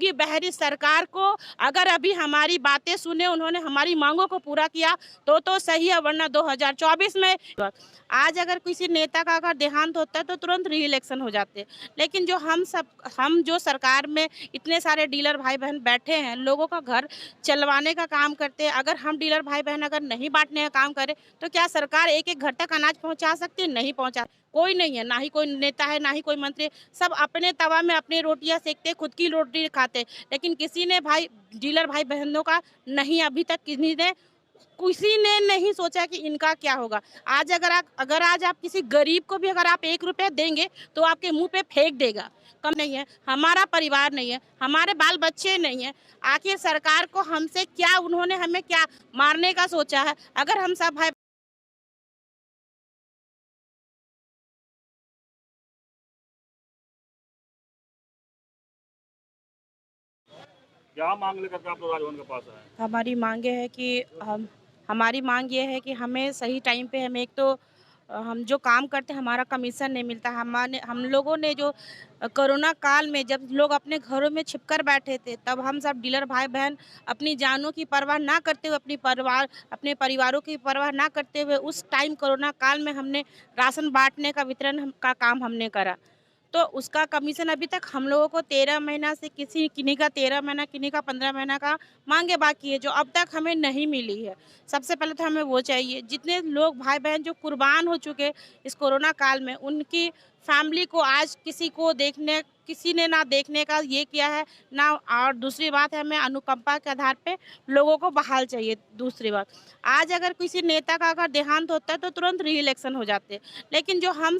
गूंगी बहरी सरकार को अगर अभी हमारी बातें सुने, उन्होंने हमारी मांगों को पूरा किया तो सही है, वरना 2024 में आज अगर किसी नेता का अगर देहांत होता है तो तुरंत री इलेक्शन हो जाते हैं। लेकिन जो हम जो सरकार में इतने सारे डीलर भाई बहन बैठे हैं, लोगों का घर चलवाने का काम करते हैं, अगर हम डीलर भाई बहन अगर नहीं बांटने का काम करें तो क्या सरकार एक एक घर तक अनाज पहुंचा सकती है? नहीं पहुंचा। कोई नहीं है, ना ही कोई नेता है, ना ही कोई मंत्री, सब अपने तवा में अपनी रोटियां सेकते, खुद की रोटी खाते। लेकिन किसी ने डीलर भाई बहनों का नहीं, अभी तक किसी ने नहीं सोचा कि इनका क्या होगा। आज अगर आज आप किसी गरीब को भी अगर आप 1 रुपया देंगे तो आपके मुंह पे फेंक देगा। कम नहीं है, हमारा परिवार नहीं है, हमारे बाल बच्चे नहीं है। आखिर सरकार को हमसे क्या, उन्होंने हमें क्या मारने का सोचा है? अगर हम सब भाई क्या मांग लेकर के आप लोग राजभवन के पास आए? हमारी मांगे है कि हमारी मांग ये है कि हमें सही टाइम पे हमें एक तो हम जो काम करते हैं हमारा कमीशन नहीं मिलता। हम लोगों ने जो कोरोना काल में जब लोग अपने घरों में छिपकर बैठे थे, तब हम सब डीलर भाई बहन अपनी जानों की परवाह ना करते हुए, अपने परिवारों की परवाह ना करते हुए उस टाइम कोरोना काल में हमने राशन बांटने का वितरण का काम हमने करा। तो उसका कमीशन अभी तक हम लोगों को 13 महीना से किन्हीं का 13 महीना, किन्हीं का 15 महीना का मांगे बाकी है, जो अब तक हमें नहीं मिली है। सबसे पहले तो हमें वो चाहिए। जितने लोग भाई बहन जो कुर्बान हो चुके इस कोरोना काल में, उनकी फैमिली को आज किसी ने ना देखने का ये किया है ना। और दूसरी बात है, हमें अनुकंपा के आधार पे लोगों को बहाल चाहिए। दूसरी बात, आज अगर किसी नेता का अगर देहांत होता है तो तुरंत री इलेक्शन हो जाते हैं। लेकिन जो हम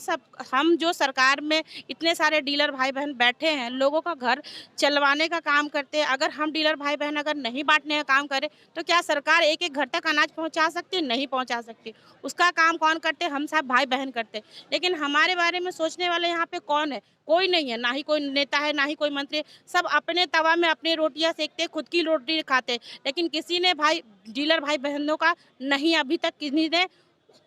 जो सरकार में इतने सारे डीलर भाई बहन बैठे हैं, लोगों का घर चलवाने का काम करते हैं, अगर हम डीलर भाई बहन अगर नहीं बांटने का काम करें तो क्या सरकार एक एक घर तक अनाज पहुंचा सकती है? नहीं पहुंचा सकती। उसका काम कौन करते? हम सब भाई बहन करते। लेकिन हमारे बारे में सोचने वाले यहाँ पे कौन है? कोई नहीं है, ना ही कोई नेता है, ना ही कोई मंत्री, सब अपने तवा में अपनी रोटियां सेकते, खुद की रोटी खाते। लेकिन किसी ने डीलर भाई बहनों का नहीं, अभी तक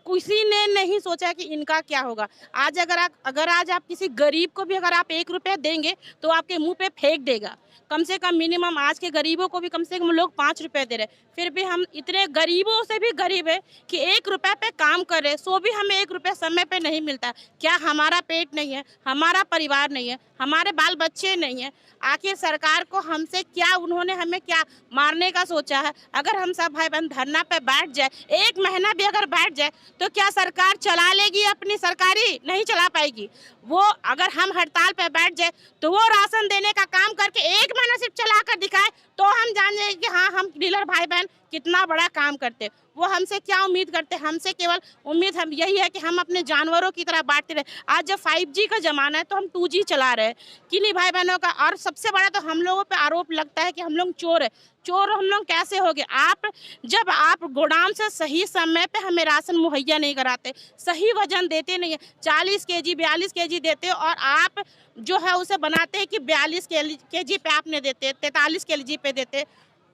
किसी ने नहीं सोचा कि इनका क्या होगा। आज अगर आज आप किसी गरीब को भी अगर आप 1 रुपया देंगे तो आपके मुंह पे फेंक देगा। कम से कम मिनिमम आज के गरीबों को भी कम से कम लोग 5 रुपए दे रहे, फिर भी हम इतने गरीबों से भी गरीब है कि 1 रुपए पे काम कर रहे, सो भी हमें 1 रुपया समय पे नहीं मिलता। क्या हमारा पेट नहीं है, हमारा परिवार नहीं है, हमारे बाल बच्चे नहीं है? आखिर सरकार को हमसे क्या, उन्होंने हमें क्या मारने का सोचा है? अगर हम सब भाई बहन धरना पे बैठ जाए, 1 महीना भी अगर बैठ जाए तो क्या सरकार चला लेगी अपनी सरकारी? नहीं चला पाएगी। वो अगर हम हड़ताल पे बैठ जाए तो वो राशन देने का काम करके 1 महीना सिर्फ चला कर दिखाए तो हम जान जाएंगे कि हाँ, हम डीलर भाई बहन कितना बड़ा काम करते। वो हमसे क्या उम्मीद करते? हमसे केवल उम्मीद हम यही है कि हम अपने जानवरों की तरह बांटते रहे। आज जब 5G का जमाना है तो हम 2G चला रहे हैं किन्हीं भाई बहनों का। और सबसे बड़ा तो हम लोगों पे आरोप लगता है कि हम लोग चोर है। चोर हम लोग कैसे हो गए? जब आप गोदाम से सही समय पे हमें राशन मुहैया नहीं कराते, सही वजन देते नहीं है, 40 केजी 42 केजी देते और आप जो है उसे बनाते हैं कि 42 केजी पे आपने देते, 43 केजी पे देते,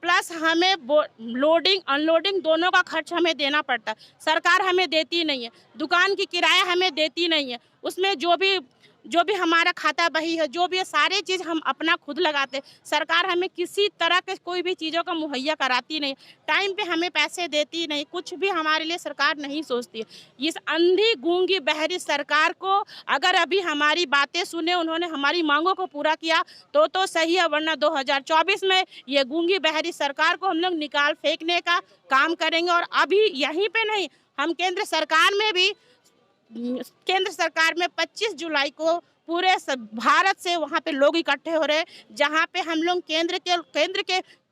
प्लस हमें लोडिंग अनलोडिंग दोनों का खर्च हमें देना पड़ता है। सरकार हमें देती नहीं है। दुकान की किराया हमें देती नहीं है। उसमें जो भी हमारा खाता बही है, जो भी है, सारी चीज़ हम अपना खुद लगाते। सरकार हमें किसी तरह के कोई भी चीज़ों का मुहैया कराती नहीं, टाइम पे हमें पैसे देती नहीं, कुछ भी हमारे लिए सरकार नहीं सोचती है। इस अंधी गूंगी बहरी सरकार को अगर अभी हमारी बातें सुने, उन्होंने हमारी मांगों को पूरा किया तो सही है, वरना 2024 में ये गूंगी बहरी सरकार को हम लोग निकाल फेंकने का काम करेंगे। और अभी यहीं पे नहीं, हम केंद्र सरकार में 25 जुलाई को पूरे भारत से वहाँ पे लोग इकट्ठे हो रहे हैं, जहाँ पे हम लोग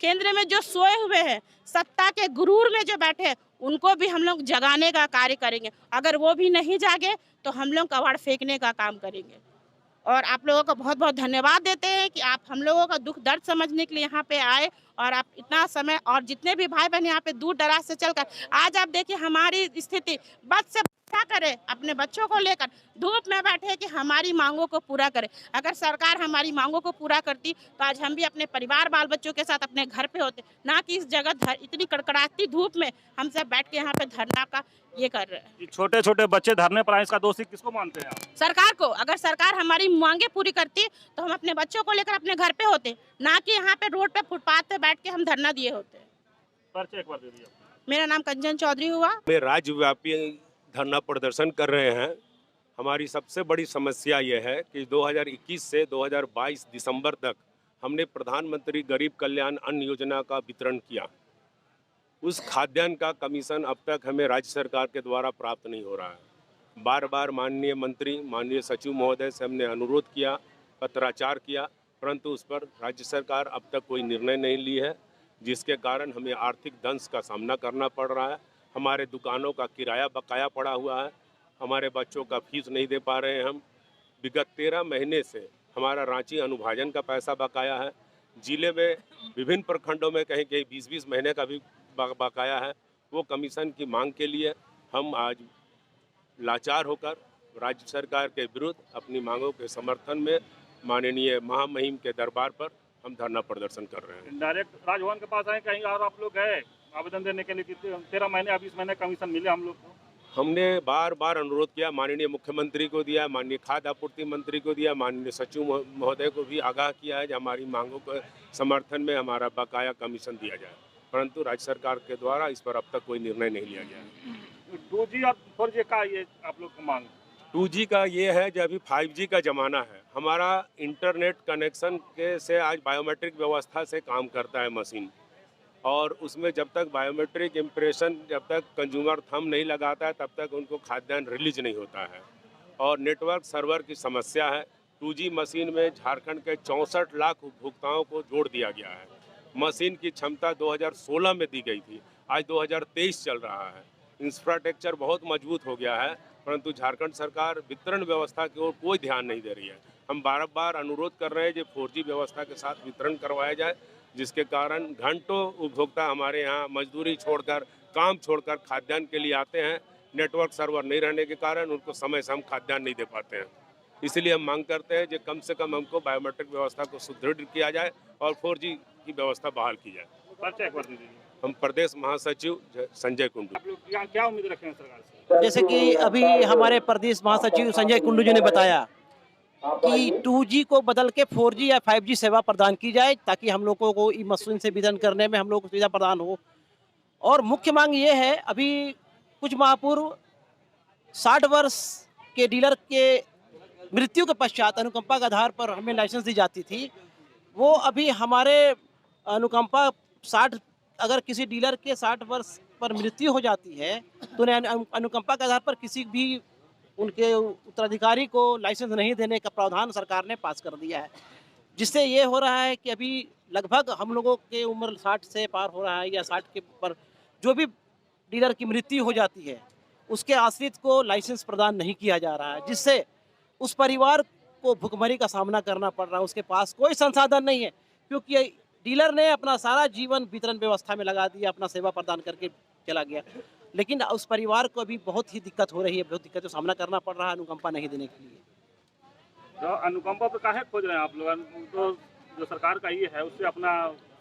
केंद्र में जो सोए हुए हैं, सत्ता के गुरूर में जो बैठे हैं, उनको भी हम लोग जगाने का कार्य करेंगे। अगर वो भी नहीं जागे तो हम लोग कबाड़ फेंकने का काम करेंगे। और आप लोगों का बहुत बहुत धन्यवाद देते हैं कि आप हम लोगों का दुख दर्द समझने के लिए यहाँ पे आए और आप इतना समय और जितने भी भाई बहन यहाँ पे दूर दराज से चलकर आज आप देखिए हमारी स्थिति बस से क्या करे अपने बच्चों को लेकर धूप में बैठे कि हमारी मांगों को पूरा करे। अगर सरकार हमारी मांगों को पूरा करती तो आज हम भी अपने परिवार बाल बच्चों के साथ अपने घर पे होते, ना कि इस जगह इतनी कड़कड़ाती धूप में हम सब बैठ के यहाँ पे धरना का ये कर रहे हैं। छोटे छोटे बच्चे धरने पर आए, इसका दोषी किसको मानते हैं आप? सरकार को। अगर सरकार हमारी मांगे पूरी करती तो हम अपने बच्चों को लेकर अपने घर पे होते, ना कि यहाँ पे रोड पे फुटपाथ पे बैठ के हम धरना दिए होते। परिचय एक बार दे दीजिए। मेरा नाम कंचन चौधरी हुआ। में राज्यव्यापी धरना प्रदर्शन कर रहे हैं। हमारी सबसे बड़ी समस्या ये है कि 2021 से 2022 दिसंबर तक हमने प्रधानमंत्री गरीब कल्याण अन्न योजना का वितरण किया। उस खाद्यान्न का कमीशन अब तक हमें राज्य सरकार के द्वारा प्राप्त नहीं हो रहा है। बार बार माननीय मंत्री, माननीय सचिव महोदय से हमने अनुरोध किया, पत्राचार किया, परंतु उस पर राज्य सरकार अब तक कोई निर्णय नहीं ली है, जिसके कारण हमें आर्थिक दंश का सामना करना पड़ रहा है। हमारे दुकानों का किराया बकाया पड़ा हुआ है, हमारे बच्चों का फीस नहीं दे पा रहे हैं हम। विगत 13 महीने से हमारा रांची अनुभाजन का पैसा बकाया है। जिले में विभिन्न प्रखंडों में कहीं कहीं 20-20 महीने का भी बकाया है। वो कमीशन की मांग के लिए हम आज लाचार होकर राज्य सरकार के विरुद्ध अपनी मांगों के समर्थन में माननीय महामहिम के दरबार पर हम धरना प्रदर्शन कर रहे हैं। डायरेक्ट राजभवन के पास आए, कहीं और आप लोग गए आवेदन देने के लिए कि 13 महीने 20 महीने कमीशन मिले हम लोग को? हमने बार बार अनुरोध किया, माननीय मुख्यमंत्री को दिया, माननीय खाद्य आपूर्ति मंत्री को दिया, माननीय सचिव महोदय को भी आगाह किया है कि हमारी मांगों के समर्थन में हमारा बकाया कमीशन दिया जाए, परंतु राज्य सरकार के द्वारा इस पर अब तक कोई निर्णय नहीं लिया गया। 2G और 4G का ये आप लोग को मांग? 2G का ये है कि अभी 5G का ज़माना है। हमारा इंटरनेट कनेक्शन के से आज बायोमेट्रिक व्यवस्था से काम करता है मशीन, और उसमें जब तक बायोमेट्रिक इम्प्रेशन, जब तक कंज्यूमर थंब नहीं लगाता है, तब तक उनको खाद्यान्न रिलीज नहीं होता है। और नेटवर्क सर्वर की समस्या है। 2G मशीन में झारखंड के 64 लाख उपभोक्ताओं को जोड़ दिया गया है। मशीन की क्षमता 2016 में दी गई थी, आज 2023 चल रहा है। इंफ्रास्ट्रक्चर बहुत मजबूत हो गया है, परंतु झारखंड सरकार वितरण व्यवस्था की ओर कोई ध्यान नहीं दे रही है। हम बार बार अनुरोध कर रहे हैं कि 4G व्यवस्था के साथ वितरण करवाया जाए, जिसके कारण घंटों उपभोक्ता हमारे यहाँ मजदूरी छोड़कर, काम छोड़कर खाद्यान्न के लिए आते हैं। नेटवर्क सर्वर नहीं रहने के कारण उनको समय से हम खाद्यान्न नहीं दे पाते हैं। इसलिए हम मांग करते हैं कि कम से कम हमको बायोमेट्रिक व्यवस्था को सुदृढ़ किया जाए और 4G की व्यवस्था बहाल की जाए। परिचय एक बार दे दीजिए। हम प्रदेश महासचिव संजय कुंडू। आप लोग क्या उम्मीद रखें हैं सरकार से? जैसे कि अभी हमारे प्रदेश महासचिव संजय कुंडू जी ने बताया कि 2G को बदल के 4G या 5G सेवा प्रदान की जाए, ताकि हम लोगों को ई मशीन से वितरण करने में हम लोग को सुविधा प्रदान हो। और मुख्य मांग ये है, अभी कुछ माह पूर्व 60 वर्ष के डीलर के मृत्यु के पश्चात अनुकंपा के आधार पर हमें लाइसेंस दी जाती थी। वो अभी हमारे अनुकंपा 60, अगर किसी डीलर के 60 वर्ष पर मृत्यु हो जाती है तो अनुकंपा के आधार पर किसी भी उनके उत्तराधिकारी को लाइसेंस नहीं देने का प्रावधान सरकार ने पास कर दिया है, जिससे ये हो रहा है कि अभी लगभग हम लोगों के उम्र 60 से पार हो रहा है, या 60 के पर जो भी डीलर की मृत्यु हो जाती है उसके आश्रित को लाइसेंस प्रदान नहीं किया जा रहा है, जिससे उस परिवार को भुखमरी का सामना करना पड़ रहा है। उसके पास कोई संसाधन नहीं है, क्योंकि डीलर ने अपना सारा जीवन वितरण व्यवस्था में लगा दिया, अपना सेवा प्रदान करके चला गया, लेकिन उस परिवार को अभी बहुत ही दिक्कत हो रही है, बहुत दिक्कत का सामना करना पड़ रहा है अनुकंपा नहीं देने के लिए। तो अनुकंपा पे काहे खोज रहे हैं आप लोग? तो जो सरकार का ये है उससे अपना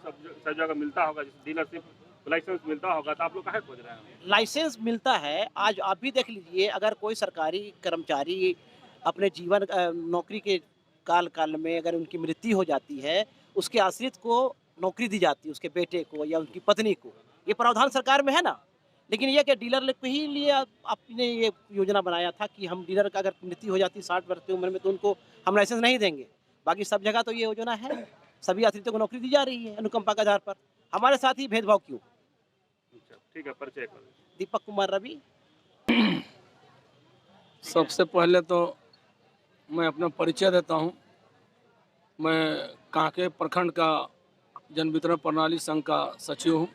सब जगह मिलता होगा, डीलरशिप लाइसेंस मिलता होगा, तो आप लोग काहे खोज रहे हैं? लाइसेंस मिलता है। आज आप भी देख लीजिए, अगर कोई सरकारी कर्मचारी अपने जीवन नौकरी के काल में अगर उनकी मृत्यु हो जाती है, उसके आश्रित को नौकरी दी जाती है, उसके बेटे को या उनकी पत्नी को। ये प्रावधान सरकार में है ना, लेकिन ये कि डीलर के ही लिए आपने ये योजना बनाया था कि हम डीलर का अगर मृत्यु हो जाती है 60 वर्ष की उम्र में तो उनको हम लाइसेंस नहीं देंगे। बाकी सब जगह तो ये योजना है, सभी आश्रितों को नौकरी दी जा रही है अनुकंपा के आधार पर। हमारे साथ ही भेदभाव क्यों? ठीक है, परिचय करो। दीपक कुमार रवि। सबसे पहले तो मैं अपना परिचय देता हूं। मैं कांके प्रखंड का जन वितरण प्रणाली संघ का सचिव हूं।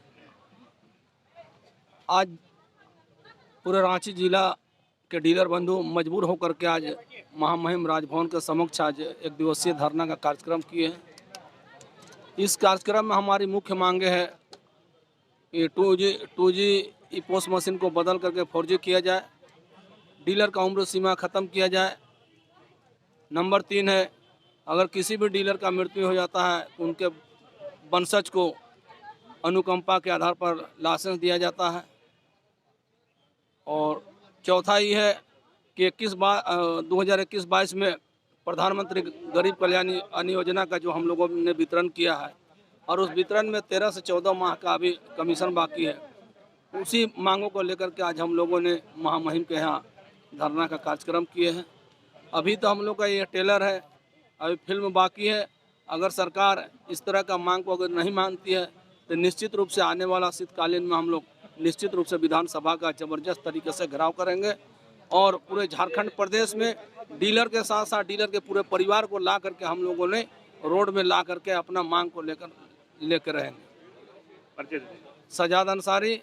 आज पूरे रांची जिला के डीलर बंधु मजबूर होकर के आज महामहिम राजभवन के समक्ष आज एक दिवसीय धरना का कार्यक्रम किए हैं। इस कार्यक्रम में हमारी मुख्य मांगे है कि 2G ई पोस्ट मशीन को बदल करके 4G किया जाए, डीलर का उम्र सीमा ख़त्म किया जाए। नंबर 3 है, अगर किसी भी डीलर का मृत्यु हो जाता है तो उनके वंशज को अनुकंपा के आधार पर लाइसेंस दिया जाता है। और चौथा ये है कि 2021-22 में प्रधानमंत्री गरीब कल्याण अन्न योजना का जो हम लोगों ने वितरण किया है और उस वितरण में 13 से 14 माह का अभी कमीशन बाकी है। उसी मांगों को लेकर के आज हम लोगों ने महामहिम के यहाँ धरना का कार्यक्रम किए हैं। अभी तो हम लोग का ये टेलर है, अभी फिल्म बाकी है। अगर सरकार इस तरह का मांग को अगर नहीं मानती है तो निश्चित रूप से आने वाला शीतकालीन में हम लोग निश्चित रूप से विधानसभा का जबरदस्त तरीके से घेराव करेंगे और पूरे झारखंड प्रदेश में डीलर के साथ साथ डीलर के पूरे परिवार को ला करके हम लोगों ने रोड में ला करके अपना मांग को लेकर रहेंगे। परिचय दीजिए। सजाद अंसारी,